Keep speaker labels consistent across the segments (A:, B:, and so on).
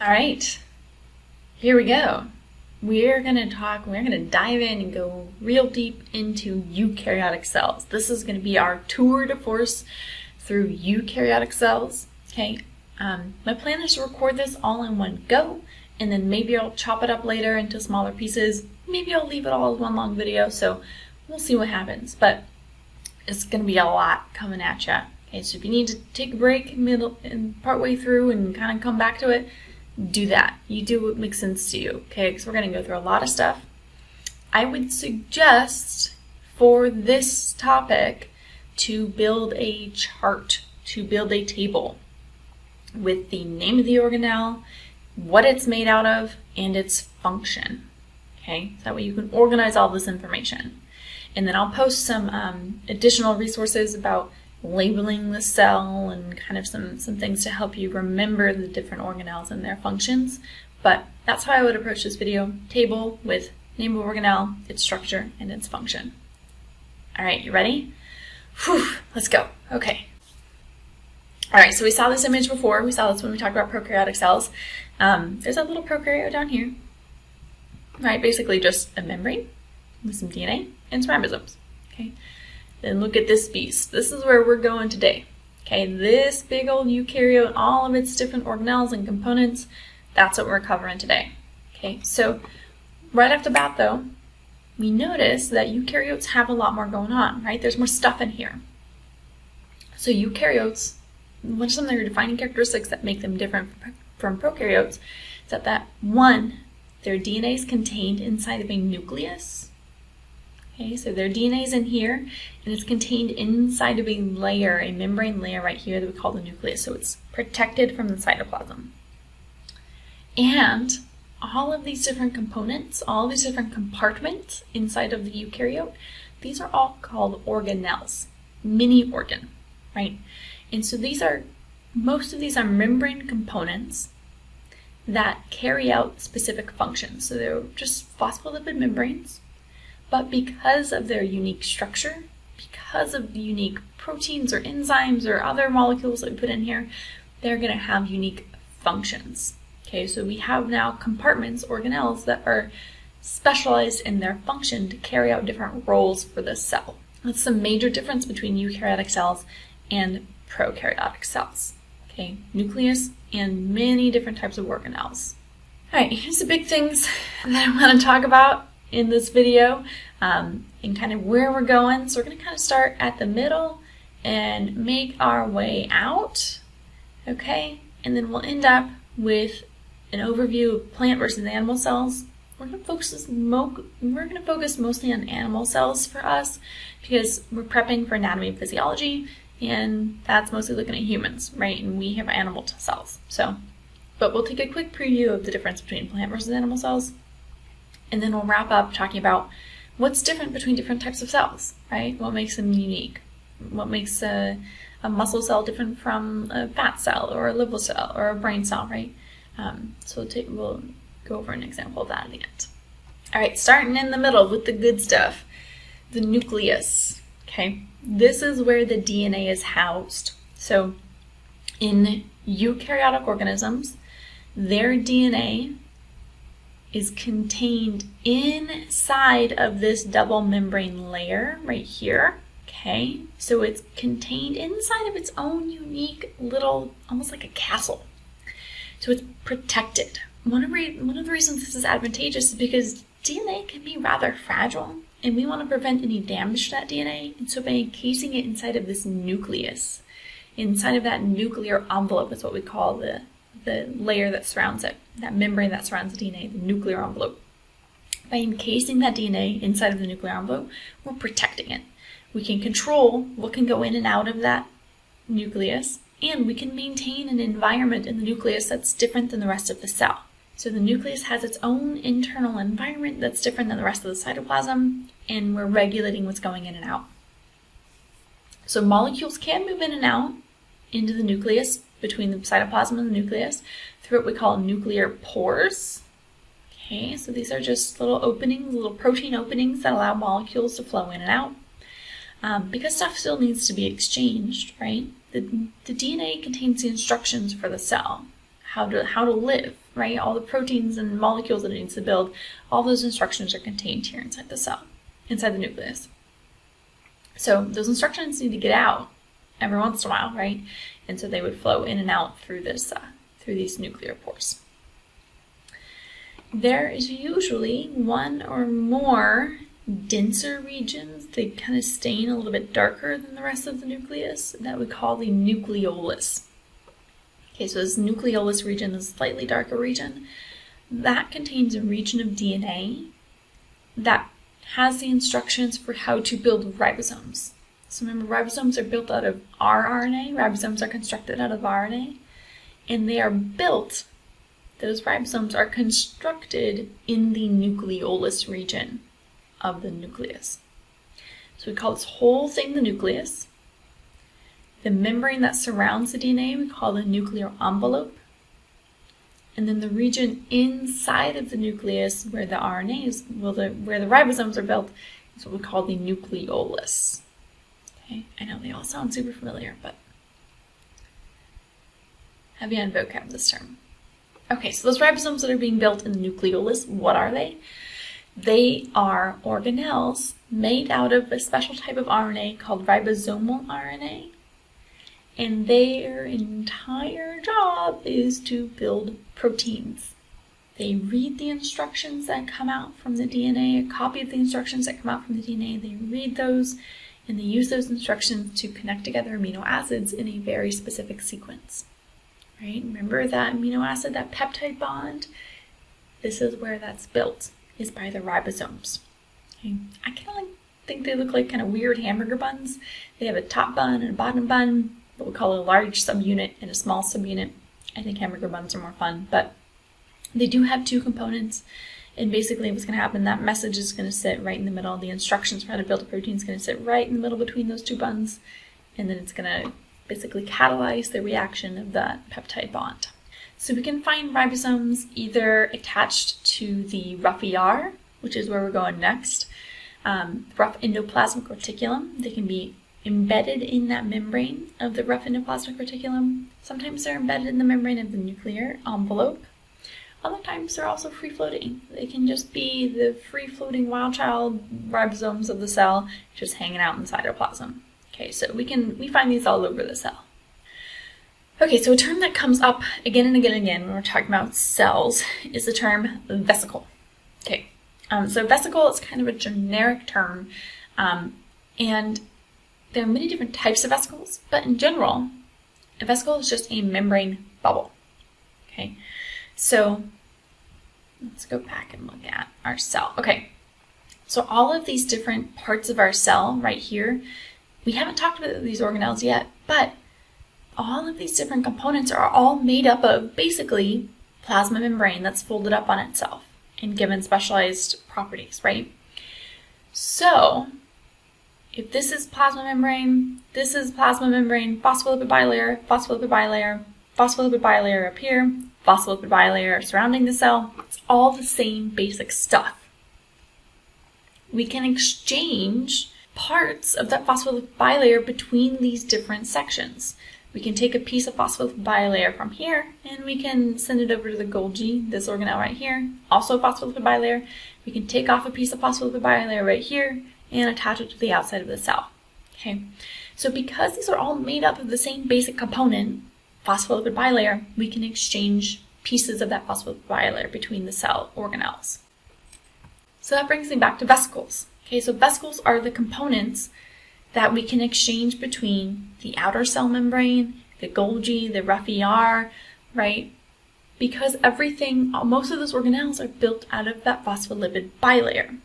A: All right, here we go. We're going to dive in and go real deep into eukaryotic cells. This is going to be our tour de force through eukaryotic cells. Okay, my plan is to record this all in one go, and then maybe I'll chop it up later into smaller pieces. Maybe I'll leave it all as one long video, so we'll see what happens. But it's going to be a lot coming at you. Okay, so if you need to take a break middle and partway through and kind of come back to it, do that. You do what makes sense to you, okay? Because we're going to go through a lot of stuff. I would suggest for this topic to build a chart, to build a table with the name of the organelle, what it's made out of, and its function, okay? So that way you can organize all this information. And then I'll post some additional resources about labeling the cell and kind of some things to help you remember the different organelles and their functions. But that's how I would approach this video. Table with name of organelle, its structure, and its function. All right, you ready? Whew, let's go. Okay. All right, so we saw this image before. We saw this when we talked about prokaryotic cells. There's a little prokaryote down here. Right, basically just a membrane with some DNA and some ribosomes. Okay. Then look at this beast. This is where we're going today. Okay, this big old eukaryote, all of its different organelles and components, that's what we're covering today. Okay, so right off the bat though, we notice that eukaryotes have a lot more going on, right? There's more stuff in here. So eukaryotes, what are some of their defining characteristics that make them different from prokaryotes? Is that one, their DNA is contained inside of a nucleus. Okay, so their DNA is in here, and it's contained inside of a layer, a membrane layer right here that we call the nucleus. So it's protected from the cytoplasm. And all of these different components, all these different compartments inside of the eukaryote, these are all called organelles, mini organ, right? And so most of these are membrane components that carry out specific functions. So they're just phospholipid membranes. But because of their unique structure, because of the unique proteins or enzymes or other molecules that we put in here, they're going to have unique functions. Okay, so we have now compartments, organelles, that are specialized in their function to carry out different roles for the cell. That's the major difference between eukaryotic cells and prokaryotic cells. Okay, nucleus and many different types of organelles. All right, here's the big things that I want to talk about in this video and kind of where we're going. So we're going to kind of start at the middle and make our way out, okay? And then we'll end up with an overview of plant versus animal cells. We're going to focus mostly on animal cells for us because we're prepping for anatomy and physiology, and that's mostly looking at humans, right? And we have animal cells. But we'll take a quick preview of the difference between plant versus animal cells. And then we'll wrap up talking about what's different between different types of cells, right? What makes them unique? What makes a muscle cell different from a fat cell or a liver cell or a brain cell, right? So we'll go over an example of that at the end. All right, starting in the middle with the good stuff, the nucleus, okay? This is where the DNA is housed. So in eukaryotic organisms, their DNA is contained inside of this double membrane layer right here, okay? So it's contained inside of its own unique little, almost like a castle. So it's protected. One of the reasons this is advantageous is because DNA can be rather fragile, and we want to prevent any damage to that DNA, and so by encasing it inside of this nucleus, inside of that nuclear envelope is what we call the layer that surrounds it, that membrane that surrounds the DNA, the nuclear envelope. By encasing that DNA inside of the nuclear envelope, we're protecting it. We can control what can go in and out of that nucleus, and we can maintain an environment in the nucleus that's different than the rest of the cell. So the nucleus has its own internal environment that's different than the rest of the cytoplasm, and we're regulating what's going in and out. So molecules can move in and out into the nucleus, between the cytoplasm and the nucleus, through what we call nuclear pores. Okay, so these are just little openings, little protein openings that allow molecules to flow in and out. Because stuff still needs to be exchanged, right? The DNA contains the instructions for the cell, how to live, right? All the proteins and molecules that it needs to build, all those instructions are contained here inside the cell, inside the nucleus. So those instructions need to get out every once in a while, right? And so they would flow in and out through through these nuclear pores. There is usually one or more denser regions. They kind of stain a little bit darker than the rest of the nucleus that we call the nucleolus. Okay, so this nucleolus region is a slightly darker region. That contains a region of DNA that has the instructions for how to build ribosomes. So remember, ribosomes are built out of rRNA. Ribosomes are constructed out of RNA. And they are built, those ribosomes are constructed in the nucleolus region of the nucleus. So we call this whole thing the nucleus. The membrane that surrounds the DNA we call the nuclear envelope. And then the region inside of the nucleus where the RNAs, where the ribosomes are built, is what we call the nucleolus. Okay, I know they all sound super familiar, but heavy on vocab this term. Okay, so those ribosomes that are being built in the nucleolus, what are they? They are organelles made out of a special type of RNA called ribosomal RNA. And their entire job is to build proteins. They read the instructions that come out from the DNA, a copy of the instructions that come out from the DNA. They read those, and they use those instructions to connect together amino acids in a very specific sequence. Right? Remember that amino acid, that peptide bond? This is where that's built, is by the ribosomes. Okay? I kind of think they look like kind of weird hamburger buns. They have a top bun and a bottom bun, what we call a large subunit and a small subunit. I think hamburger buns are more fun, but they do have two components. And basically what's going to happen, that message is going to sit right in the middle. The instructions for how to build a protein is going to sit right in the middle between those two buns. And then it's going to basically catalyze the reaction of that peptide bond. So we can find ribosomes either attached to the rough ER, which is where we're going next, rough endoplasmic reticulum. They can be embedded in that membrane of the rough endoplasmic reticulum. Sometimes they're embedded in the membrane of the nuclear envelope. Other times they're also free-floating. They can just be the free-floating wild child ribosomes of the cell just hanging out in the cytoplasm. Okay, so we find these all over the cell. Okay, so a term that comes up again and again and again when we're talking about cells is the term vesicle. Okay, so vesicle is kind of a generic term, and there are many different types of vesicles, but in general, a vesicle is just a membrane bubble. Okay, so let's go back and look at our cell. Okay, so all of these different parts of our cell right here, we haven't talked about these organelles yet, but all of these different components are all made up of basically plasma membrane that's folded up on itself and given specialized properties, right? So if this is plasma membrane, this is plasma membrane, phospholipid bilayer, phospholipid bilayer, phospholipid bilayer up here, phospholipid bilayer surrounding the cell, it's all the same basic stuff. We can exchange parts of that phospholipid bilayer between these different sections. We can take a piece of phospholipid bilayer from here, and we can send it over to the Golgi, this organelle right here, also a phospholipid bilayer. We can take off a piece of phospholipid bilayer right here, and attach it to the outside of the cell. Okay, so because these are all made up of the same basic component, phospholipid bilayer, we can exchange pieces of that phospholipid bilayer between the cell organelles. So that brings me back to vesicles. Okay, so vesicles are the components that we can exchange between the outer cell membrane, the Golgi, the rough ER, right? Because most of those organelles are built out of that phospholipid bilayer.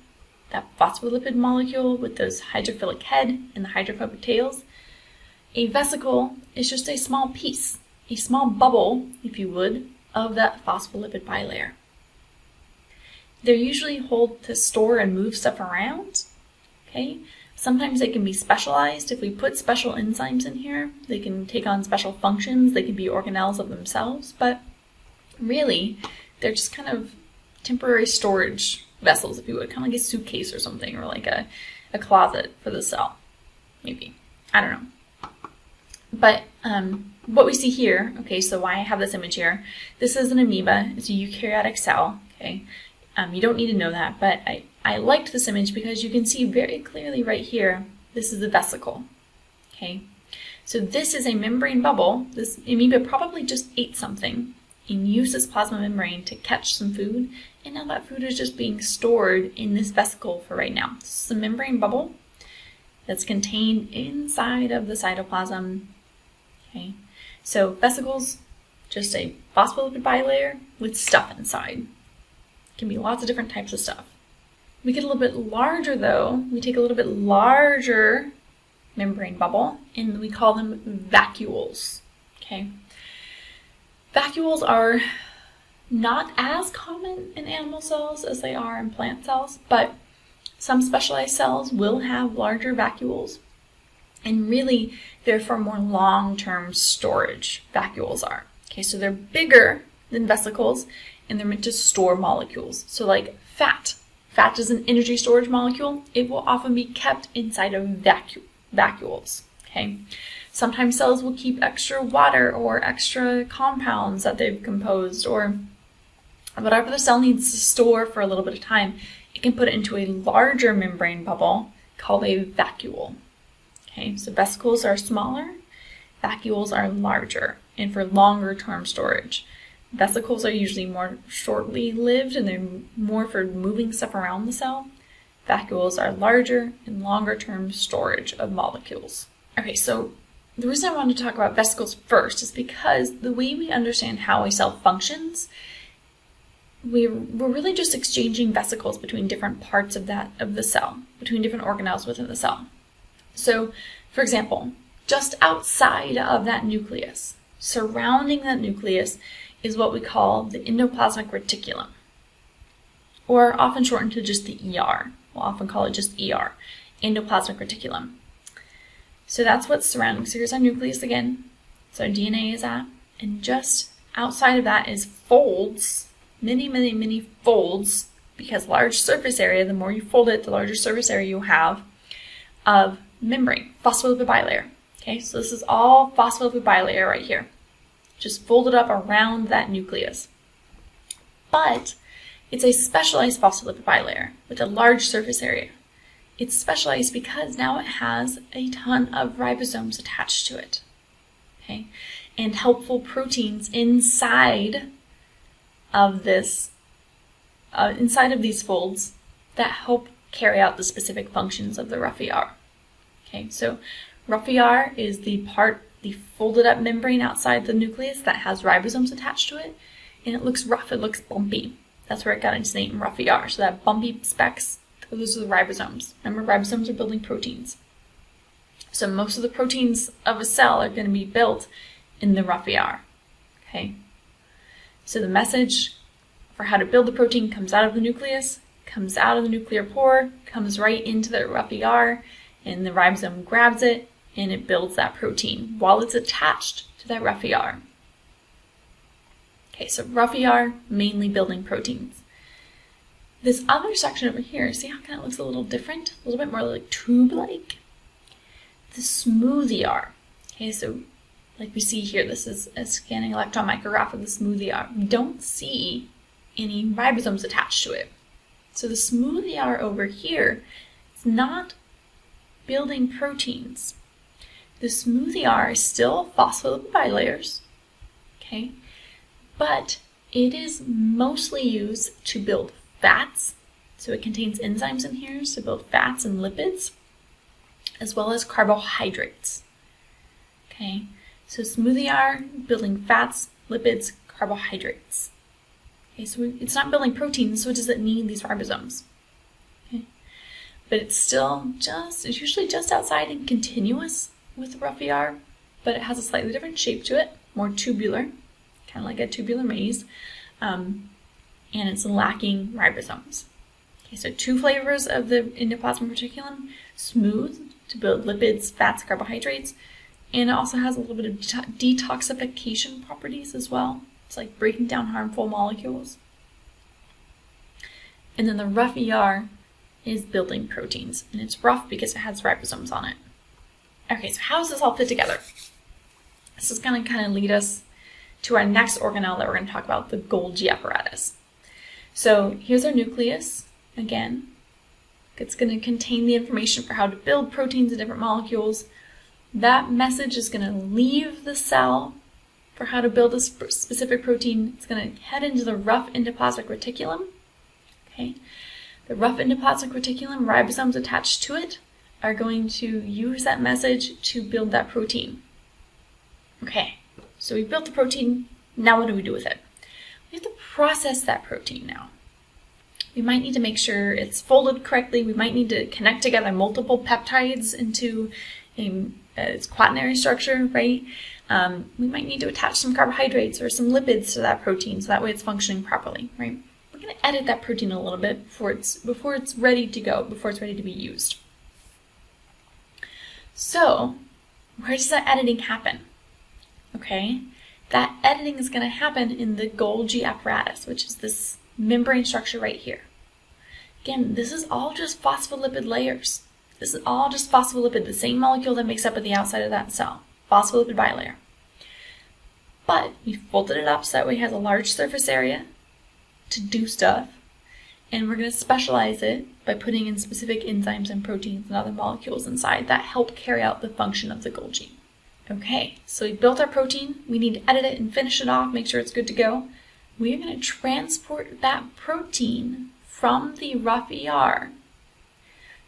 A: That phospholipid molecule with those hydrophilic head and the hydrophobic tails. A vesicle is just a small piece, a small bubble, if you would, of that phospholipid bilayer. They're usually held to store and move stuff around. Okay, sometimes they can be specialized. If we put special enzymes in here, they can take on special functions. They can be organelles of themselves, but really, they're just kind of temporary storage vessels, if you would, kind of like a suitcase or something, or like a closet for the cell, maybe. I don't know. But what we see here, okay, so why I have this image here, this is an amoeba, it's a eukaryotic cell, okay? You don't need to know that, but I liked this image because you can see very clearly right here, this is the vesicle, okay? So this is a membrane bubble. This amoeba probably just ate something and used this plasma membrane to catch some food, and now that food is just being stored in this vesicle for right now. This is a membrane bubble that's contained inside of the cytoplasm, okay? So vesicles, just a phospholipid bilayer with stuff inside. Can be lots of different types of stuff. We get a little bit larger though. We take a little bit larger membrane bubble and we call them vacuoles. Okay. Vacuoles are not as common in animal cells as they are in plant cells, but some specialized cells will have larger vacuoles. And really, they're for more long-term storage, vacuoles are. Okay, so they're bigger than vesicles, and they're meant to store molecules. So like fat. Fat is an energy storage molecule. It will often be kept inside of vacuoles. Okay. Sometimes cells will keep extra water or extra compounds that they've composed, or whatever the cell needs to store for a little bit of time. It can put it into a larger membrane bubble called a vacuole. Okay, so vesicles are smaller, vacuoles are larger, and for longer term storage. Vesicles are usually more shortly lived and they're more for moving stuff around the cell. Vacuoles are larger and longer term storage of molecules. Okay, so the reason I wanted to talk about vesicles first is because the way we understand how a cell functions, we're really just exchanging vesicles between different parts of the cell, between different organelles within the cell. So, for example, just outside of that nucleus, surrounding that nucleus, is what we call the endoplasmic reticulum, or often shortened to just the ER. We'll often call it just ER, endoplasmic reticulum. So that's what's surrounding. So here's our nucleus again. So our DNA is at, and just outside of that is folds, many folds, because large surface area, the more you fold it, the larger surface area you have of membrane, phospholipid bilayer. Okay, so this is all phospholipid bilayer right here, just folded up around that nucleus. But it's a specialized phospholipid bilayer with a large surface area. It's specialized because now it has a ton of ribosomes attached to it. Okay, and helpful proteins inside of this, inside of these folds that help carry out the specific functions of the rough ER. Okay, so rough ER is the folded up membrane outside the nucleus that has ribosomes attached to it, and it looks rough, it looks bumpy. That's where it got its name, rough ER. So that bumpy specks, those are the ribosomes. Remember, ribosomes are building proteins. So most of the proteins of a cell are going to be built in the rough ER. Okay, so the message for how to build the protein comes out of the nucleus, comes out of the nuclear pore, comes right into the rough ER, and the ribosome grabs it and it builds that protein while it's attached to that rough ER. Okay, so rough ER, mainly building proteins. This other section over here, see how it kind of looks a little different? A little bit more like tube-like? The smooth ER. Okay, so like we see here, this is a scanning electron micrograph of the smooth ER. We don't see any ribosomes attached to it. So the smooth ER over here is not building proteins. The smooth ER is still phospholipid bilayers, okay, but it is mostly used to build fats. So it contains enzymes in here to build fats and lipids, as well as carbohydrates. Okay, so smooth ER building fats, lipids, carbohydrates. Okay, so it's not building proteins, so it doesn't need these ribosomes. Okay, but it's still it's usually just outside and continuous with rough ER, but it has a slightly different shape to it, more tubular, kind of like a tubular maze, and it's lacking ribosomes. Okay, so two flavors of the endoplasmic reticulum: smooth to build lipids, fats, carbohydrates, and it also has a little bit of detoxification properties as well. It's like breaking down harmful molecules. And then the rough ER is building proteins, and it's rough because it has ribosomes on it. Okay, so how does this all fit together? This is going to kind of lead us to our next organelle that we're going to talk about, the Golgi apparatus. So here's our nucleus. Again, it's going to contain the information for how to build proteins and different molecules. That message is going to leave the cell for how to build a specific protein. It's going to head into the rough endoplasmic reticulum. Okay. The rough endoplasmic reticulum, ribosomes attached to it, are going to use that message to build that protein. Okay, so we built the protein. Now what do we do with it? We have to process that protein now. We might need to make sure it's folded correctly. We might need to connect together multiple peptides into its quaternary structure, right? We might need to attach some carbohydrates or some lipids to that protein so that way it's functioning properly, right? We're going to edit that protein a little bit before it's ready to go, before it's ready to be used. So, where does that editing happen? Okay, that editing is going to happen in the Golgi apparatus, which is this membrane structure right here. Again, this is all just phospholipid layers. This is all just phospholipid, the same molecule that makes up at the outside of that cell, phospholipid bilayer. But we folded it up so that way it has a large surface area to do stuff, and we're going to specialize it by putting in specific enzymes and proteins and other molecules inside that help carry out the function of the Golgi. Okay, so we built our protein. We need to edit it and finish it off, make sure it's good to go. We are going to transport that protein from the rough ER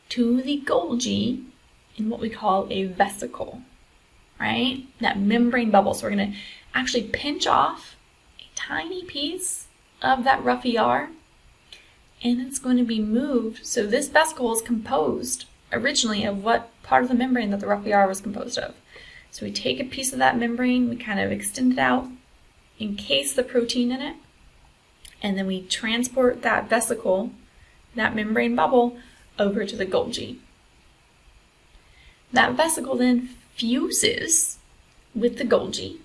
A: to the Golgi in what we call a vesicle, right? That membrane bubble. So we're going to actually pinch off a tiny piece of that rough ER, and it's going to be moved. So this vesicle is composed originally of what part of the membrane that the rough ER was composed of. So we take a piece of that membrane, we kind of extend it out, encase the protein in it, and then we transport that vesicle, that membrane bubble, over to the Golgi. That vesicle then fuses with the Golgi,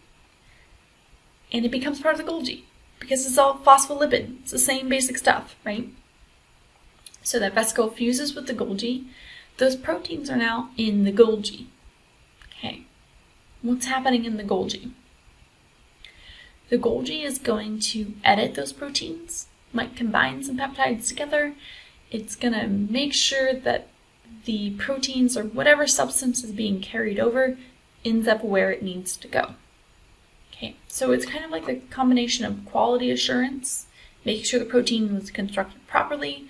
A: and it becomes part of the Golgi because it's all phospholipid. It's the same basic stuff, right? So that vesicle fuses with the Golgi. Those proteins are now in the Golgi. Okay. What's happening in the Golgi? The Golgi is going to edit those proteins, might combine some peptides together. It's going to make sure that the proteins or whatever substance is being carried over ends up where it needs to go. Okay, so it's kind of like a combination of quality assurance, making sure the protein was constructed properly,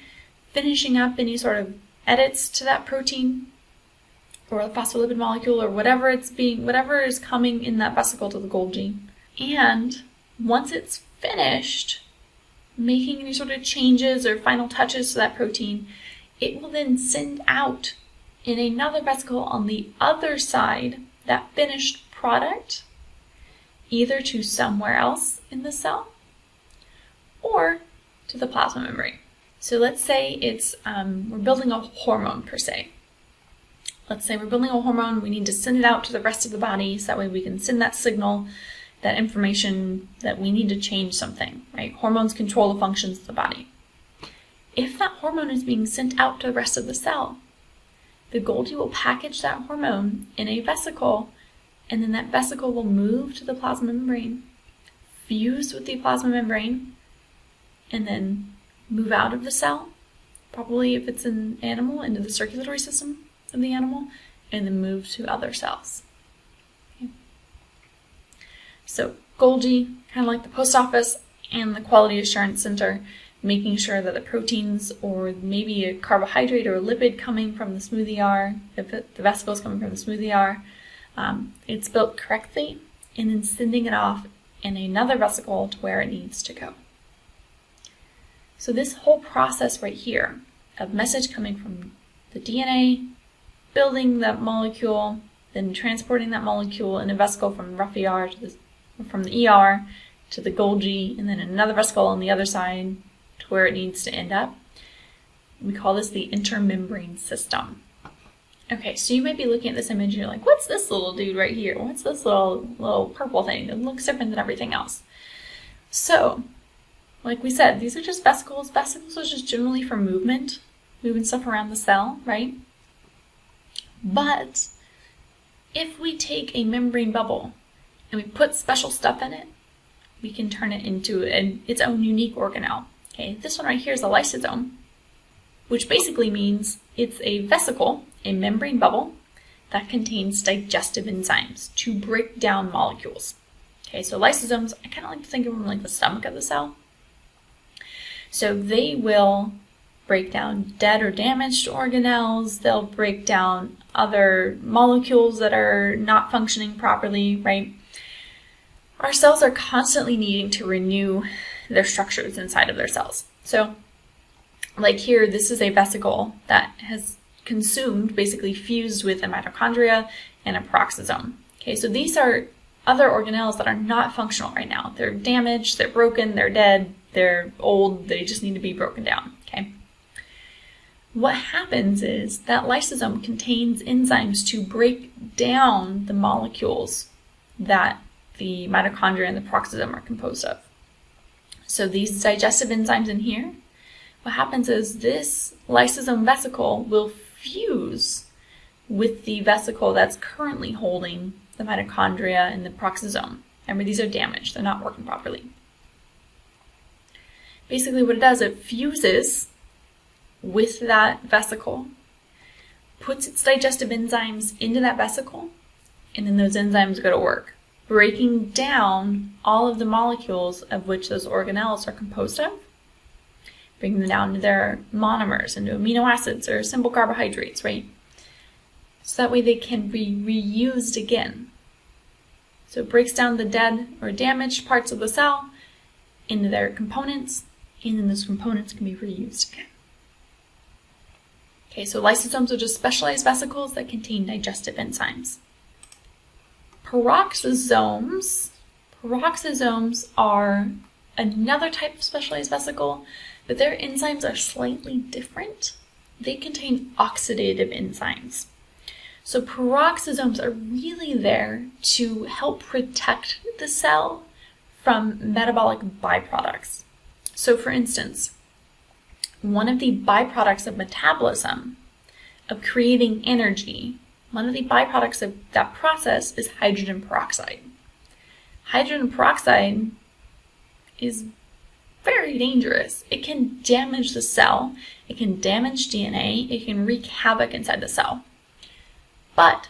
A: finishing up any sort of edits to that protein, or a phospholipid molecule, or whatever is coming in that vesicle to the Golgi. And once it's finished making any sort of changes or final touches to that protein, it will then send out in another vesicle on the other side that finished product, either to somewhere else in the cell or to the plasma membrane. So let's say it's we're building a hormone per se. Let's say we're building a hormone, we need to send it out to the rest of the body so that way we can send that signal, that information that we need to change something, right? Hormones control the functions of the body. If that hormone is being sent out to the rest of the cell, the Golgi will package that hormone in a vesicle, and then that vesicle will move to the plasma membrane, fuse with the plasma membrane, and then move out of the cell, probably if it's an animal, into the circulatory system of the animal, and then move to other cells. Okay. So Golgi, kind of like the post office and the quality assurance center, making sure that the proteins or maybe a carbohydrate or a lipid coming from the smooth ER, if the vesicle is coming from the smooth ER, it's built correctly, and then sending it off in another vesicle to where it needs to go. So this whole process right here of message coming from the DNA, building that molecule, then transporting that molecule in a vesicle from rough ER from the ER to the Golgi, and then another vesicle on the other side to where it needs to end up. We call this the intermembrane system. Okay, so you might be looking at this image and you're like, what's this little dude right here? What's this little purple thing? It looks different than everything else. So, like we said, these are just vesicles. Vesicles are just generally for moving stuff around the cell, right? But if we take a membrane bubble and we put special stuff in it, we can turn it into its own unique organelle. Okay, this one right here is a lysosome, which basically means it's a vesicle, a membrane bubble, that contains digestive enzymes to break down molecules. Okay, so lysosomes, I kind of like to think of them like the stomach of the cell. So they will break down dead or damaged organelles, they'll break down other molecules that are not functioning properly, right? Our cells are constantly needing to renew their structures inside of their cells. So, like here, this is a vesicle that has consumed, basically fused with a mitochondria and a peroxisome. Okay, so these are other organelles that are not functional right now. They're damaged, they're broken, they're dead, they're old, they just need to be broken down, okay? What happens is that lysosome contains enzymes to break down the molecules that the mitochondria and the peroxisome are composed of. So these digestive enzymes in here, what happens is this lysosome vesicle will fuse with the vesicle that's currently holding the mitochondria and the peroxisome. Remember, these are damaged, they're not working properly. Basically what it does, it fuses with that vesicle, puts its digestive enzymes into that vesicle, and then those enzymes go to work, breaking down all of the molecules of which those organelles are composed of, bringing them down to their monomers, into amino acids or simple carbohydrates, right? So that way they can be reused again. So it breaks down the dead or damaged parts of the cell into their components, and then those components can be reused again. Okay, so lysosomes are just specialized vesicles that contain digestive enzymes. Peroxisomes are another type of specialized vesicle, but their enzymes are slightly different. They contain oxidative enzymes. So peroxisomes are really there to help protect the cell from metabolic byproducts. So for instance, one of the byproducts of metabolism, of creating energy, one of the byproducts of that process is hydrogen peroxide. Hydrogen peroxide is very dangerous. It can damage the cell, it can damage DNA, it can wreak havoc inside the cell. But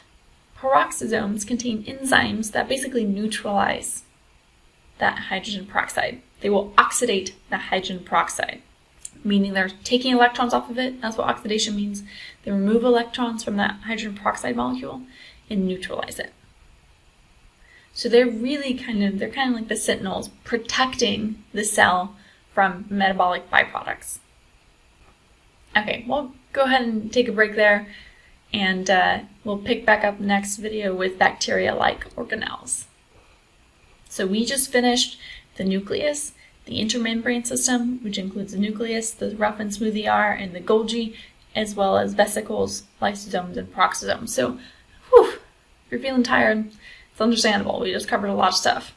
A: peroxisomes contain enzymes that basically neutralize that hydrogen peroxide. They will oxidate the hydrogen peroxide, meaning they're taking electrons off of it. That's what oxidation means. They remove electrons from that hydrogen peroxide molecule and neutralize it. So they're really kind of like the sentinels protecting the cell from metabolic byproducts. Okay, we'll go ahead and take a break there, and we'll pick back up next video with bacteria-like organelles. So we just finished the nucleus, the intermembrane system, which includes the nucleus, the rough and smooth ER, and the Golgi, as well as vesicles, lysosomes, and peroxisomes. So, if you're feeling tired, it's understandable. We just covered a lot of stuff.